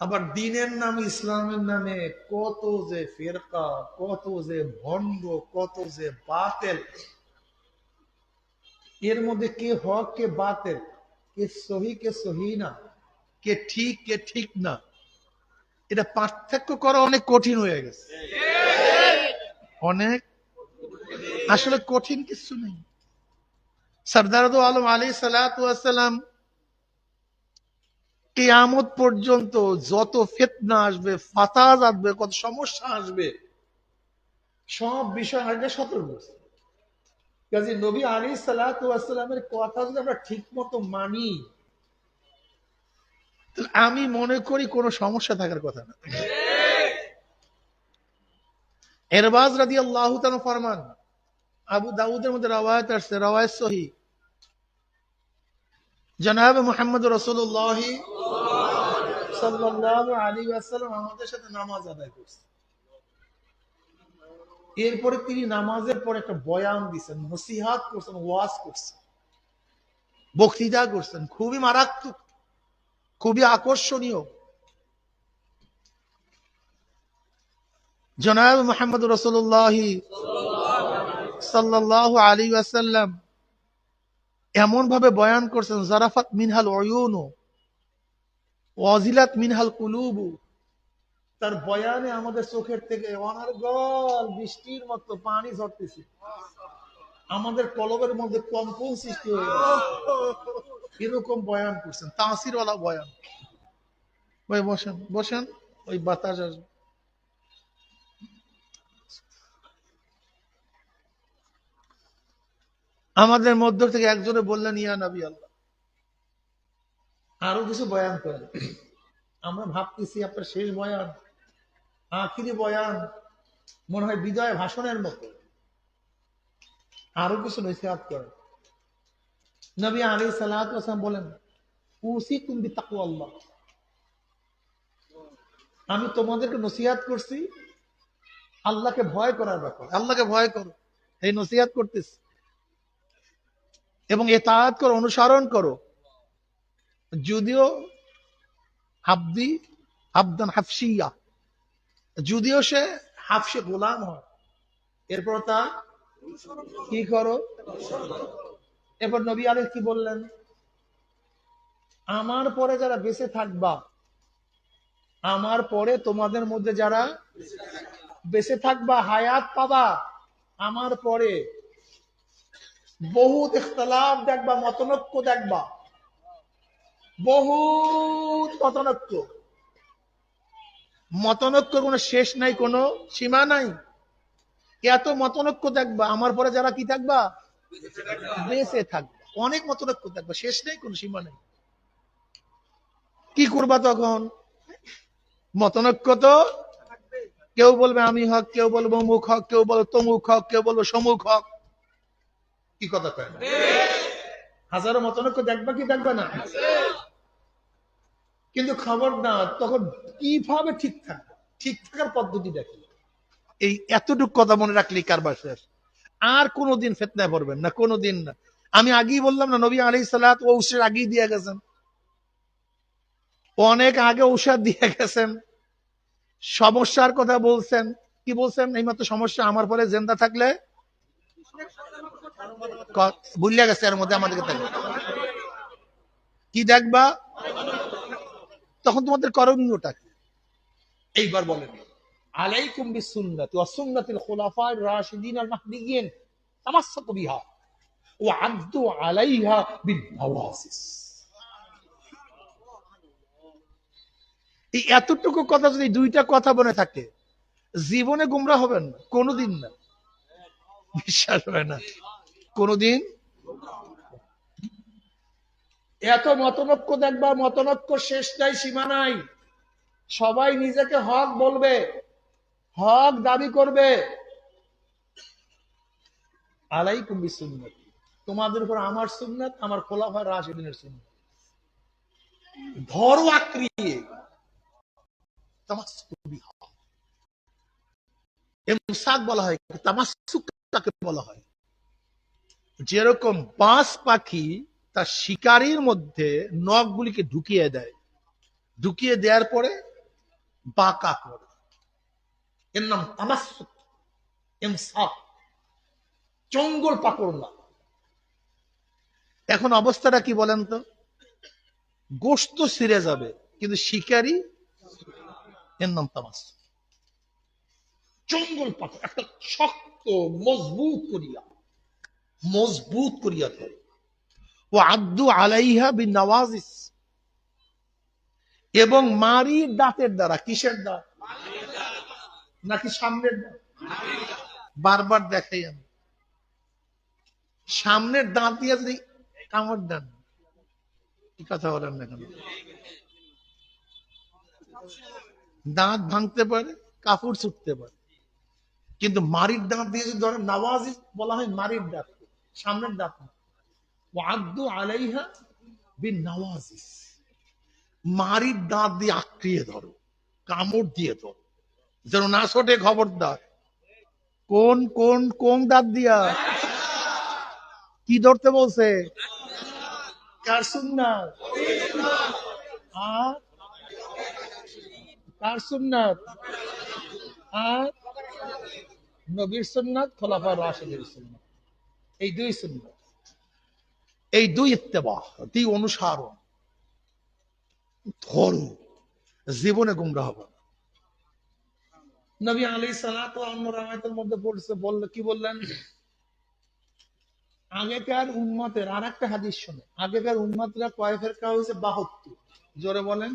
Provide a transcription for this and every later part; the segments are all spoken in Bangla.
আবার দিনের নামে, ইসলামের নামে কত যে ফিরকা, কত যে ভণ্ড, কত যে বাতেল। এর মধ্যে কে হক কে বাতেল, কে সহি কে সহি না, কে ঠিক কে ঠিক না, এটা পার্থক্য করা অনেক কঠিন হয়ে গেছে। অনেক, আসলে কঠিন কিছু নেই। সরদার দো আলম আলাইহিস সালাতু ওয়াস সালাম কিয়ামত পর্যন্ত যত ফিতনা আসবে, ফাসাদ আসবে, কত সমস্যা আসবে, সব বিষয় আগে সতর্ক করছে। কাজে নবী আলাইহিস সালাতু ওয়াস সালামের কথা যদি আমরা ঠিক মতো মানি, তাহলে আমি মনে করি কোনো সমস্যা থাকার কথা না। ইরবাজ রাদিয়াল্লাহু তাআলা ফরমান, আবু দাউদের মধ্যে রওয়ায়াত আসছে, রওয়ায়াত সহিহ, জনাব মুহাম্মদ রাসূলুল্লাহ সাল্লাল্লাহু আলাইহি ওয়াসাল্লাম আমাদের সাথে নামাজ আদায় করছে। এরপরে তিনি নামাজের পর একটা বয়ান দিচ্ছেন, নসিহাত করছেন, ওয়াজ করছেন, বক্তৃতা করছেন, খুবই মারাত্মক, খুবই আকর্ষণীয়। জনাব মুহাম্মদ রাসূলুল্লাহ সাল্লাল্লাহু আলাইহি ওয়াসাল্লাম এমন ভাবে বয়ান করছেন, জারাফাত মিনহাল উয়ুনু ওয়াজিলাত মিনহাল কুলুবু। তার বয়ানে আমাদের চোখের থেকে অনর্গল বৃষ্টির মতো পানি ঝরতেছে, আমাদের কলবের মধ্যে কম্পন সৃষ্টি হয়ে গেছে। এরকম বয়ান করছেন, তাসিরওয়ালা বয়ান। ভাই বসেন বসেন, ওই বাতাস আসবে। আমাদের মধ্য থেকে একজনে বললেন, ইয়া নবী আল্লাহ, আরো কিছু বয়ান করেন। আমরা ভাবতেছি আপনার শেষ বয়ান, আখিরি বয়ান, মনে হয় বিজয় ভাষণের মতো, আরো কিছু নসিহত করেন। নবী আলাইহিস সালাতু ওয়াস সালাম বলেন, উসিকুম বিতাকওয়াল্লাহ, আমি তোমাদেরকে নসিহত করছি আল্লাহকে ভয় করার ব্যাপার। আল্লাহকে ভয় করো, এই নসিহত করতেছি, এবং ইতাআত করো, অনুসরণ করো। যদিও আব্দি আবদান হাফসিয়া, যদিও সে হাফসে গোলাম হয়, এরপর তা কি করো। এরপর নবী আলাইহিস কি বললেন, আমার পরে যারা বেঁচে থাকবা, আমার পরে তোমাদের মধ্যে যারা বেঁচে থাকবা, হায়াত পাবা, আমার পরে বহুত ইখতিলাফ দেখবা, মতনৈক্য দেখবা, বহুত মতনৈক্য। মতনৈক্যর কোনো শেষ নাই, কোনো সীমা নাই। এত মতনৈক্য দেখবা, আমার পরে যারা কি থাকবা, বেঁচে থাকবা, অনেক মতনৈক্য দেখবা, শেষ নেই, কোনো সীমা নেই। কি করবা তখন? মতনৈক্য তো, কেউ বলবে আমি হক, কেউ বলবো মুখ হক, কেউ বলবো তমুক হক, কেউ বলবো সমুখ হক। কি কথা কয় না? হাজারো মতনৈক্য দেখবা কি দেখবা না? কিন্তু খবর না, তখন কিভাবে ঠিক থাকবে, ঠিক থাকার পদ্ধতি দেখে। এই এতটুকু কথা মনে রাখলে কারবার শেষ। আর কোনোদিন ফিতনায় পড়বেন না, কোনোদিন না। আমি আগেই বললাম না, নবী আলাইহিস সালাত ও ঔষধ আগেই দিয়ে গেছেন, অনেক আগে ঔষধ দিয়ে গেছেন। সমস্যার কথা বলছেন, কি বলছেন? এইমাত্র সমস্যা, আমার পরে জিন্দা থাকলে ভুলিয়া গেছে, এর মধ্যে আমাদেরকে থাকবে কি দেখবা, তখন তোমাদের করণীয়টা কি? এইবার বলেন, আলাইকুম বিসুন্নতি ওয়া সুন্নাতিল খুলাফায়ে রাশিদিন আল মাহদিয়্যিন তামাসসাকু বিহা ওয়া আদদু আলাইহা বিন-নওয়াজিস। এই এতটুকু কথা যদি দুইটা কথা মনে থাকে, জীবনে গুমরা হবেন না, কোনোদিন না। বিশ্বাস হয় না? কোনোদিন। এত মতনৈক্য দেখবা, মতনৈক্য শেষ নাই, সীমা নাই। সবাই নিজেকে হক বলবে, হক দাবি করবে। আলাইকুম বিসুন্নতি, তোমাদের উপর আমার সুন্নাত, আমার খোলাফায়ে রাশিদিনের সুন্নাত, ধরো আঁকড়িয়ে। তামাসসুক বিহা, ইমসাক বলা হয়, তামাসসুক তাকে বলা হয়। যেরকম বাজ পাখি তার শিকারীর মধ্যে নখগুলিকে ঢুকিয়ে দেয়, ঢুকিয়ে দেওয়ার পরে বাঁকা করে, এর নাম তামাসসুক, ইমসাক, চঙ্গল পাকড় না। এখন অবস্থাটা কি বলেন তো? গোশত ছিঁড়ে যাবে কিন্তু শিকারি, এর নাম তামাসসুক। চঙ্গল পাকড়, একটা শক্ত মজবুত করিয়া ধরে। ও আব্দু আলাইহা বিন নওয়াজিস, এবং মারির দাঁতের দ্বারা। কিসের দাঁত? নাকি সামনের দাঁত? বারবার দেখাই আমি, সামনের দাঁত দিয়ে যদি কামড় দেন, কি কথা বলেন না কেন? দাঁত ভাঙতে পারে, কাপড় ছুটতে পারে, কিন্তু মারির দাঁত দিয়ে যদি ধরেন, নওয়াজিস বলা হয় মারির দাঁত, সামনের দাঁত না। ও আব্দু আলাইহা বিন নওয়াজিস, মারির দাঁত দিয়ে আঁকড়িয়ে ধরো, কামড় দিয়ে ধরো, যেন না ছোটে। খবরদার। কোন কোন কোন দাঁত দিয়া? কি ধরতে বলছে? কার সুন্নাত? আর কার সুন্নাত? আর নবীর সুন্নাত, খোলাফায়ে রাশিদের সুন্নাত। এই দুই সুন্নাত, এই দুই ইত্তেবা, দুই অনুসরণ ধরো, জীবনে গুমরাহ হবে না। নবী আলাইহিস সালাতু অন্য রাওয়ায়াতের মধ্যে পড়ছে, বললে কি বললেন? আগেকার উম্মতের, আর একটা হাদিস শুনে, আগেকার উম্মতরা কয় ফেরকা হয়েছে? 72। জোরে বলেন।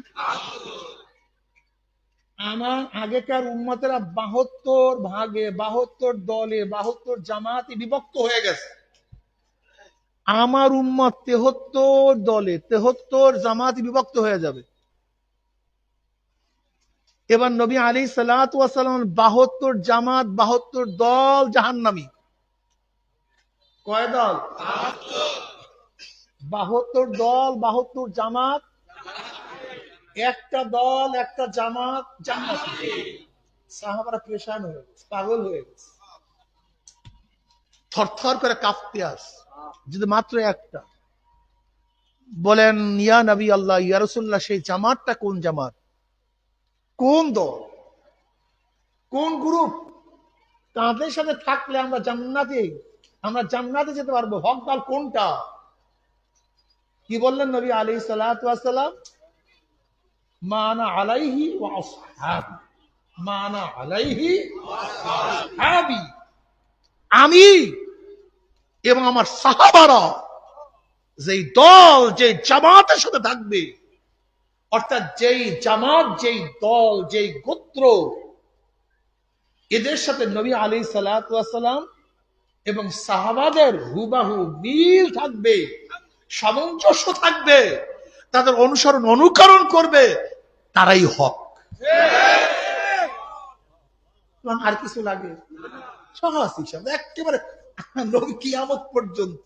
আমার আগেকার উম্মতেরা 72 ভাগে, 72 দলে, 72 জামাতে বিভক্ত হয়ে গেছে। আমার উম্মত 73 দলে, 73 জামাতে বিভক্ত হয়ে যাবে। এবার নবী আলাইহিস সালাতু ওয়াস সালাম 72 জামাত, 72 দল জাহান্নামী। কয় দল? 72 দল, 72 জামাত, একটা দল, একটা জামাত জান্নাতি। সাহাবারা পেরেশান হয়ে গেছে, পাগল হয়ে গেছে, থরথর করে কাঁপতে আসে, যদি মাত্র একটা। বলেন, ইয়া নবী আল্লাহ, ইয়া রাসূলুল্লাহ, সেই জামাতটা কোন জামাত? কোন দল? কোন গ্রুপ? তাদের সাথে থাকলে আমরা জান্নাতে যেতে পারবো। হক দল কোনটা? কি বললেন নবী আলাইহিস সালাতু ওয়াস সালাম? মা আনা আলাইহি ওয়া আসহাবি, মা আনা আলাইহি ওয়া আসহাবি, আমি এবং আমার সাহাবারা যেই দল, যে জামাতের সাথে থাকবে, অর্থাৎ যেই জামাত, যেই দল, যেই গোত্র, এদের সাথে নবী আলাইহিস সালাতু ওয়াস সালাম এবং সাহাবাদের হুবাহু মিল থাকবে, সামঞ্জস্য থাকবে, তাদের অনুসরণ অনুকরণ করবে, তারাই হক। আর কিছু লাগে? সহজ হিসাব একেবারে। নবী কিয়ামত পর্যন্ত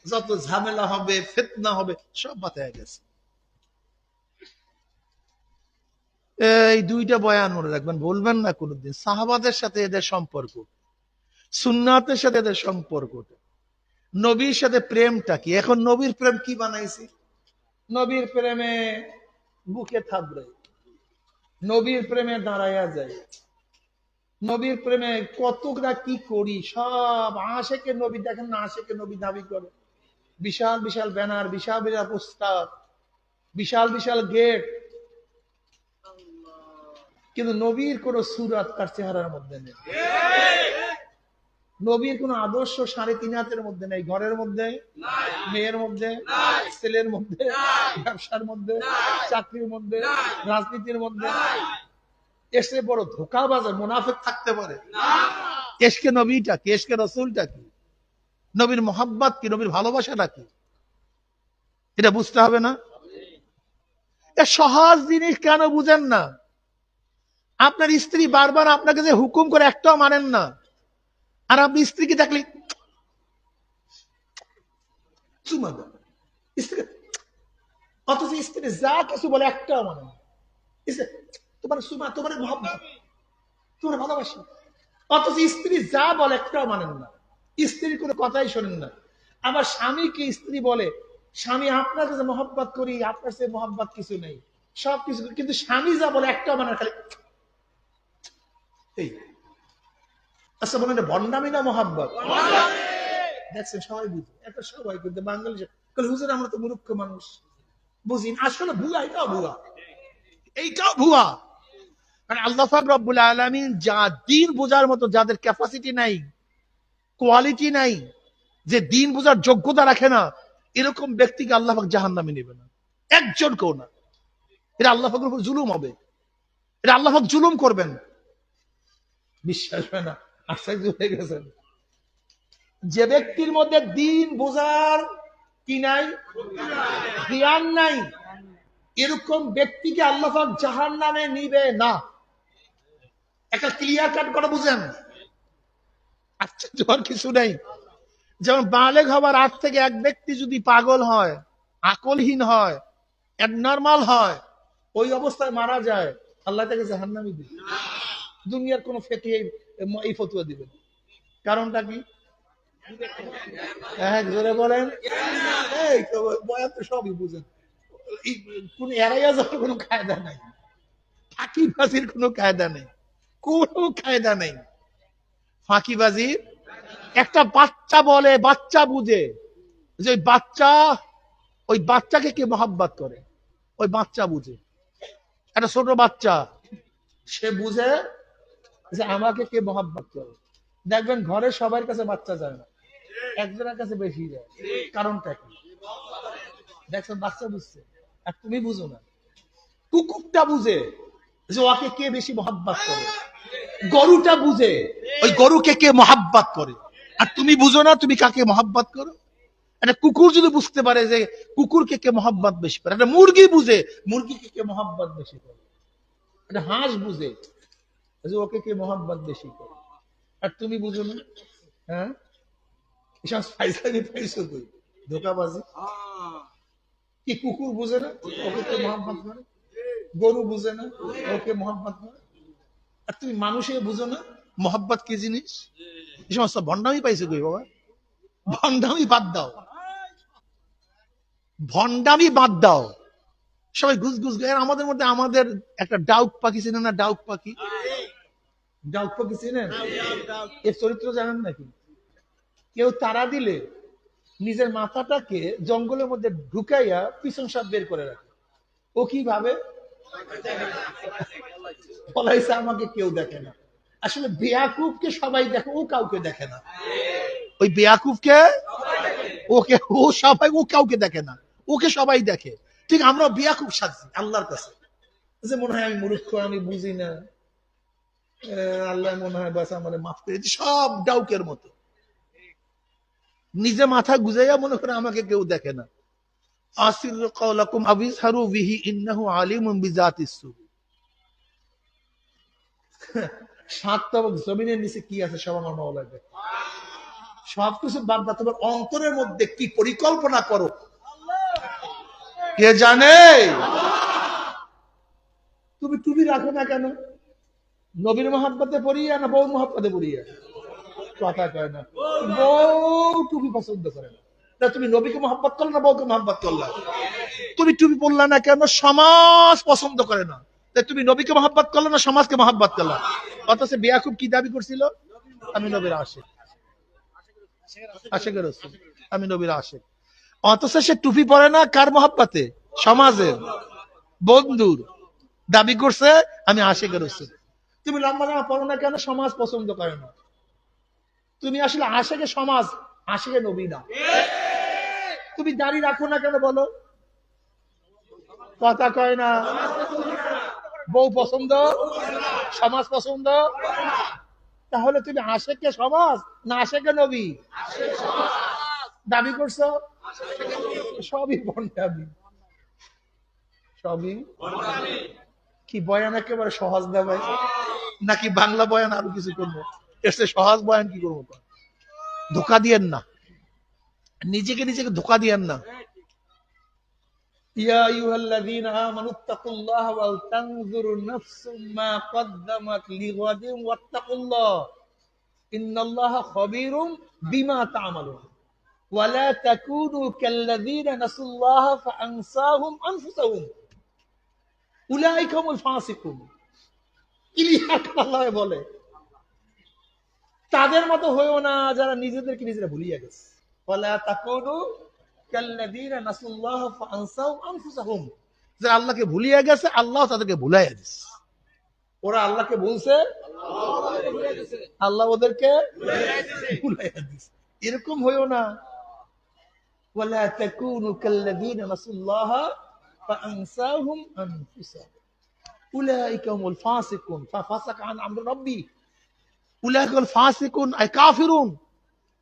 যত ঝামেলা হবে, ফিতনা হবে, সব বাতায় গেছে। এই দুইটা বয়ান মনে রাখবেন, বলবেন না কোনোদিন। সাহাবাদের সাথে এদের সম্পর্ক, সুন্নাতের সাথে এদের সম্পর্ক, নবীর সাথে প্রেমটা কি? এখন নবীর প্রেম কি বানাইছি? নবীর প্রেমে বুকে থাবড়ে, নবীর প্রেমে দাঁড়াইয়া যায়, নবীর প্রেমে কতটা কি করি, সব আশেকে নবী। দেখেন না, আশেকে নবী দাবি করে, বিশাল বিশাল ব্যানার, বিশাল বিশাল পোস্টার, বিশাল বিশাল গেট, কিন্তু নবীর কোন সুরাত তার চেহারার মধ্যে নেই। নবীর কোন আদর্শ 3.5 হাতের মধ্যে নেই, ঘরের মধ্যে, মেয়ের মধ্যে, ছেলের মধ্যে, ব্যবসার মধ্যে, চাকরির মধ্যে, রাজনীতির মধ্যে। এসে বড় ধোঁকাবাজ মুনাফিক থাকতে পারে? এসকে নবীটা কি? এসকে রসুলটা কি? নবীর মোহাব্বত কি? নবীর ভালোবাসাটা কি? এটা বুঝতে হবে না? এ সহজ জিনিস কেন বুঝেন না? আপনার স্ত্রী বারবার আপনাকে যে হুকুম করে, একটাও মানেন না, আর আপনি স্ত্রীকে দেখলে চুমা দেন, অথচ স্ত্রী যা কিছু বলে একটাও মানে না। তোমার সুমা, তোমার মোহাব্বত, তোমার ভালোবাসা, অথচ স্ত্রী যা বলে একটাও মানেন না, স্ত্রীর কোনো কথাই শোনেন না। আবার স্বামীকে স্ত্রী বলে, স্বামী আপনাকে যে মোহাব্বত করি, আপনার সে মোহাব্বত কিছু নেই, সবকিছু, কিন্তু স্বামী যা বলে একটা মানে খালি এই। আচ্ছা বলেন এটা ভণ্ডামি না মহাব্বত? দেখছেন সবাই বুঝে, একটা সবাই কিন্তু বাঙালি হুজুর আমরা তো মূর্খ মানুষ বুঝি না। আসলে ভুয়া, এটাও ভুয়া, এইটাও ভুয়া। কারণ আল্লাহ পাক রব্বুল আলামিন যা দিন বোঝার মতো যাদের ক্যাপাসিটি নাই, কোয়ালিটি নাই, যে দিন বোঝার যোগ্যতা রাখে না, এরকম ব্যক্তিকে আল্লাহ পাক জাহান্নামে নেবে না, একজন কেউ না। এটা আল্লাহ পাকের উপর জুলুম হবে, এটা আল্লাহ পাক জুলুম করবেন। বিশ্বাস হয় না? আশ্চর্য হয়ে গেছেন। যে ব্যক্তির মধ্যে দিন বোঝার কি নাই, জ্ঞান নাই, এরকম ব্যক্তিকে আল্লাহ পাক জাহান্নামে নিবে না। একটা ক্লিয়ার কাট করে বুঝেন। আশ্চর্য হওয়ার কিছু নেই। যেমন বালেগ হবার আগ থেকে এক ব্যক্তি যদি পাগল হয়, আকলহীন হয়, নর্মাল হয়, ওই অবস্থায় মারা যায়, আল্লাহ তাকে জাহান্নামে দিবে। দুনিয়ার কোন ফেকি এই ফতুয়া দিবেন, কারণটা কি? জোরে বলেন। এই তো বয়ান তো সবই বুঝেন। কোন এড়াইয়া যাওয়ার কোনো কায়দা নাই, ফাঁকিবাজির কোনো কায়দা নেই, কোনো কায়দা নেই ফাঁকিবাজির। একটা বাচ্চা বলে, বাচ্চা বুঝে যে ওই বাচ্চাকে কে মহাব্বত করে, ওই বাচ্চা বুঝে। একটা ছোট বাচ্চা সে বুঝে যে আমাকে কে মহাব্বত করে। দেখবেন ঘরে সবার কাছে বাচ্চা যায় না, একজনের কাছে বেশি যায়। কারণটা কি? দেখছেন বাচ্চা বুঝছে, আর তুমি বুঝো না। কুকুরটা বুঝে যে ওকে কে বেশি মহাব্বত করে, গরুটা বুঝে ওই গরুকে কে মহাব্বত করে, আর তুমি বুঝো না তুমি কাকে মহাব্বত করো। একটা কুকুর যদি বুঝতে পারে যে কুকুরকে কে মহাব্বত বেশি করে, একটা মুরগি বুঝে মুরগিকে কে মহাব্বত বেশি করে, একটা হাঁস বুঝে যে ওকে কে মহাব্বত বেশি করে, আর তুমি বুঝো না। হ্যাঁ, এসব ফাইসানি পাইছো তুই, ধোকাবাজি। কি কুকুর বুঝে না ওকে কে মহাব্বত করে, গরু বুঝে না ওকে মহাব্বত করে, আর তুমি মানুষে বুঝো না মহাব্বত কি জিনিস। এই সমস্ত ভণ্ডামি পাইছো কই বাবা? ভণ্ডামি বাদ দাও, ভণ্ডামি বাদ দাও। সবাই ঘুষ ঘুষ। আমাদের মধ্যে আমাদের একটা ডাউক পাখি চিনেন না? ডাউক পাখি, ডাউক পাখি চিনেন? এর চরিত্র জানেন নাকি? কেউ তারা দিলে নিজের মাথাটাকে জঙ্গলের মধ্যে ঢুকাইয়া পিছন সাপ বের করে রাখে। ও কি ভাবে পলাইছে, আমাকে কেউ দেখে না। আসলে বেয়াকুবকে সবাই দেখে, ও কাউকে দেখে না। ওই বেয়াকুবকে ও সবাই, ও কাউকে দেখে না, ওকে সবাই দেখে। ঠিক আমরা বেয়াকুব সাজছি আল্লাহর কাছে, যে মনে হয় আমি মূর্খ, আমি বুঝি না, আল্লাহ মনে হয় বাস আমার মাফ করে। সব ডাউকের মতো নিজে মাথা গুজাইয়া মনে করে আমাকে কেউ দেখে না। আসির কাওলাকুম আবিসহারু বিহি ইন্নাহু আলিমুম বিযাতিস সুদূর। সাত তবক জমিনের নিচে কি আছে সব আমার মাওলা দেখে। সবকিছু বাদ দাও, তোমার অন্তরের মধ্যে কি পরিকল্পনা করো কে জানে। তুমি টুপি রাখো না কেন? নবীর মহাব্বতে পড়িয়া না বউ মহাব্বতে পড়িয়া? কথা কয় না। বউ টুপি পছন্দ করে না, তুমি নবীকে মহাব্বত করলে না বউকে মহাব্বত করলা? তুমি টুপি পড়লা না কেন? সমাজ পছন্দ করে না, তুমি নবীকে মহাব্বত করলে না সমাজকে মহাব্বত করলা? অথচ বেয়াকুব কি দাবি করছিল? আমি নবীর আশিক, আশিকের রাসূল, আমি নবীর আশিক। অথচ সে টুপি পরে না কার মহাব্বতে? সমাজের, বন্ধুর। দাবি করছে আমি আশিকের রাসূল। তুমি লম্বা জামা পরো না কেন? সমাজ পছন্দ করে না। তুমি আসলে আশিকে সমাজ, আশিকে নবী না। তুমি দাড়ি রাখো না কেন বলো? কথা কয় না। বউ পছন্দ, সমাজ পছন্দ। তাহলে তুমি আশিকে সমাজ না আশিকে নবী দাবি করছো? সবই ভণ্ডামি, সবই। কি বয়ান একেবারে সহজ না ভাই? নাকি বাংলা বয়ান আরো কিছু করবো? এর চেয়ে সহজ বয়ান কি করবো? ধোকা দিয়েন না, নিজেকে নিজেকে ধোকা দিয়েন না। ইয়া আইয়ুহাল্লাযীনা আমানুত্তাকুল্লাহ ওয়াল তানজুর নাফসুম মা কদ্দামাত লিগাদিন ওয়াত্তাকুল্লাহ ইন্নাল্লাহা খাবীরুম বিমা তা'মালুন ওয়া লা তাকুনু কাল্লাযীনা নাসুল্লাহা ফাআনসাহুম আনফুসাহুম। উলাইকা হুমুল ফাসিকুন, ক্লিয়ার আল্লাহ বলে তাদের মতো হয়েও না যারা নিজেদেরকে নিজেরা ভুলিয়ে গেছে। ওয়ালা তাকুনু কাল্লাযীনা নাসুল্লাহ ফাআনসাহুম আনফুসাহুম, যারা আল্লাহকে ভুলিয়ে গেছে আল্লাহ তাদেরকে ভুলাইয়া দিয়েছে। ওরা আল্লাহকে বলছে, আল্লাহ ওদেরকে ভুলাইয়া দিয়েছে। এরকম হয়েও না। ওয়ালা তাকুনু কাল্লাযীনা নাসুল্লাহ ফাআনসাহুম আনফুসাহুম উলাইকা হুমুল ফাসিকুন ফাফাসাকা আন আমরি রাব্বি উলাইকা হুমুল ফাসিকুন আই কাফিরুন।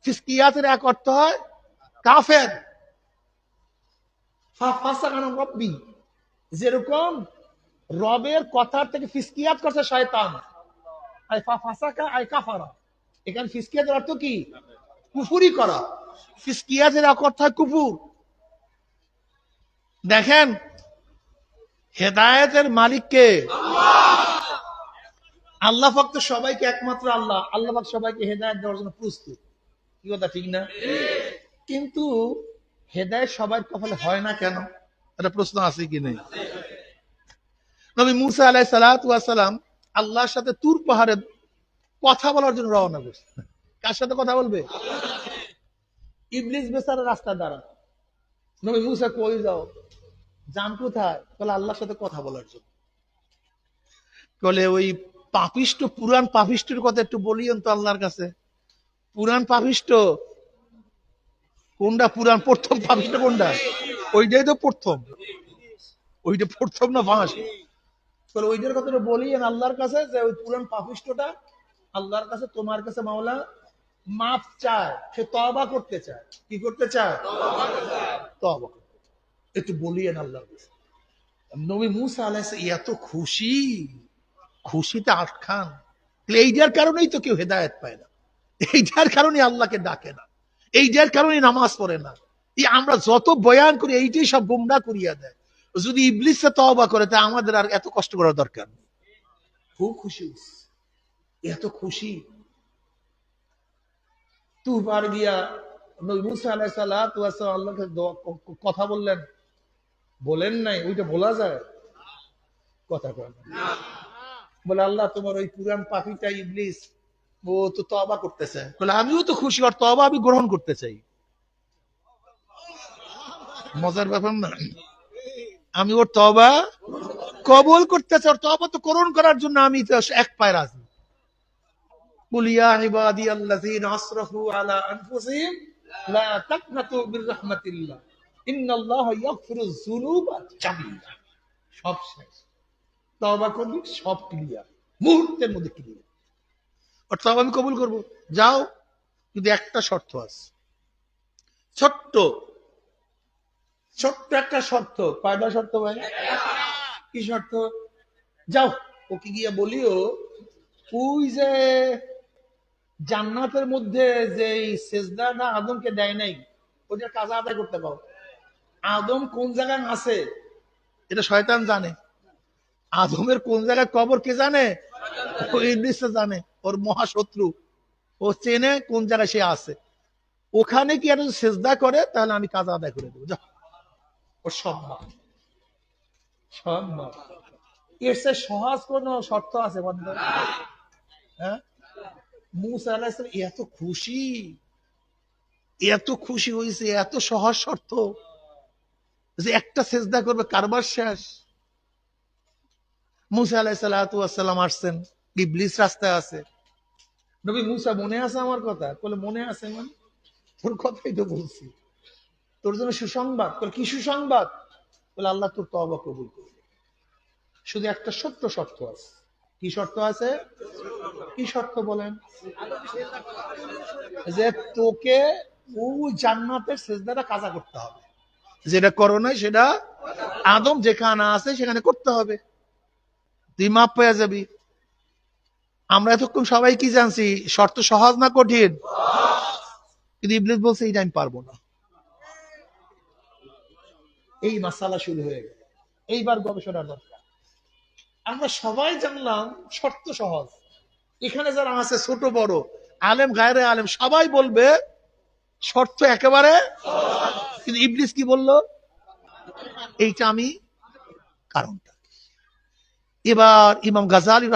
ফিসকিয়াতের এক অর্থ হয় কাফের। ফাফাসাকা আন রাব্বি, যেরকম রবের কথার থেকে ফিসকিয়াত করছে শয়তান, আই ফাফাসাকা আই কাফারা। এখানে ফিসকিয়াতের অর্থ কি? কুফরি করা। ফিসকিয়াতের এক অর্থ হয় কুফর। দেখেন হেদায়েতের মালিক কে? আল্লাহ পাক তো সবাইকে, একমাত্র আল্লাহ, আল্লাহ পাক সবাইকে হেদায়েত দেওয়ার জন্য প্রস্তুত। কি কথা ঠিক না? কিন্তু হেদায়েত সবার কপালে হয় না কেন? এটা প্রশ্ন আছে কি নেই? নবী মুসা আলাইহিস সালাতু ওয়াস সালাম আল্লাহর সাথে তুর পাহাড়ে কথা বলার জন্য রওনা করছে। কার সাথে কথা বলবে? ইবলিস বেচারা রাস্তা দাঁড়ান। নবী মুসা কই যাও? যান কোথায়? বলে আল্লাহর সাথে কথা বলার জন্য। বলে ওই পাপিষ্ট, পুরান পাপিষ্টের কথা একটু বলিয়েন তো আল্লাহর কাছে। পুরান পাপিষ্ট কোনটা? পুরান প্রথম পাপিষ্ট কোনটা? ওইটাই তো প্রথম। ওইটা প্রথম না ফাঁস? বলে ওইটার কথাটা বলিয়েন আল্লাহর কাছে যে ওই পুরান পাপিষ্টটা আল্লাহর কাছে, তোমার কাছে মাওলা মাফ চায়, সে তওবা করতে চায়। কি করতে চায়? তওবা করতে। একটু বলিয়েন আল্লাহর কাছে। নবী মুসা আলাইহিস এত খুশি, খুশিতে আটখান। এইটার কারণেই তো কেউ হেদায়েত পায় না, এইটার কারণে আল্লাহকে ডাকে না, এইটার কারণে নামাজ পড়ে না। এই আমরা যত বয়ান করি এইটাই সব গুমরাহ করিয়া দেয়। যদি ইবলিসে তওবা করে তা আমাদের আর এত কষ্ট করার দরকার নেই। খুব খুশি, এত খুশি। তুফার গিয়া নবী মুসা আলাইহিস সালাতু ওয়াস সালাম আল্লাহকে কথা বললেন, বলেন নাই? ওইটা বলা যায়? কথা কয় না। বলে আল্লাহ তোমার ওই পুরান পাপিটা ইবলিস ও তো তওবা করতেছে। বলে আমিও তো খুশি, আর তওবা আমি গ্রহণ করতে চাই। মজার ব্যাপার না? আমি ওর তওবা কবুল করতে চাই, ওর তওবা তো গ্রহণ করার জন্য আমি তো এক পায়ে রাজি। কুল ইয়া ইবাদিয়াল্লাযীনা আসরাফু আলা আনফুসিহিম লা তাকনাতু মির রাহমাতিল্লাহ ইন্নাল্লাহা ইয়াগফিরুয যুনুবা জামিআ। সব শেষ, তওবা করবি, সব ক্লিয়ার, মুহূর্তের মধ্যে ক্লিয়ার। আর তওবা আমি কবুল করব, যাও। কিন্তু একটা শর্ত আছে, ছোট্ট ছোট্ট একটা শর্ত। কয়টা শর্ত ভাই? কি শর্ত? যাও ওকে গিয়া বলিও ওই যে জান্নাতের মধ্যে যে সেজদাটা আদমকে দেয় নাই, ওইটা কাজা আদায় করতে পারো। আদম কোন জায়গায় আছে এটা শয়তান জানে। আদমের কোন জায়গায় কবর কে জানে? ইবলিস জানে, ওর মহাশত্রু। ও চেনে কোন জায়গায় সে আছে। ওখানে কি আর সেজদা করে তাহলে আমি কাজা আদায় করে দেবো। যাও, ওর সব মাপ, সব মাপ। এর সে সহজ কোন শর্ত আছে বন্ধু? হ্যাঁ, মুসা আলাইহিস সালাম এত খুশি, এত খুশি হয়েছে, এত সহজ শর্ত যে একটা সেজদা করবে, কারবার শেষ। মুসা আলাইহিস সালাতু ওয়াস সালাম আসছেন, ইবলিস রাস্তায় আছে। নবী মুসা মনে আছে আমার কথা? বলে মনে আছে। মানে তোর কথাই তো বলছি, তোর জন্য সুসংবাদ। বলে কি সুসংবাদ? বলে আল্লাহ তোর তওবা কবুল করবে, শুধু একটা ছোট্ট শর্ত আছে। কি শর্ত আছে? কি শর্ত বলেন? যে তোকে ও জান্নাতের সেজদাটা কাজা করতে হবে, যেটা করো নাই সেটা আদম যেখানে আছে সেখানে করতে হবে, তুই মাপ পেয়ে যাবি। আমরা এতক্ষণ সবাই কি জানছি? শর্ত সহজ না কঠিন? কিন্তু ইবলিস বলছে এইটা আমি পারবো না। এই মাসালা শুরু হয়ে গেল। এইবার গবেষণার দরকার। আমরা সবাই জানলাম শর্ত সহজ। এখানে যারা আছে ছোট বড়, আলেম গায়রে আলেম, সবাই বলবে শর্ত একেবারে। কিন্তু ইবলিস কি বলল? এইটা আমি, কারণটা এবার ইমাম গাজালি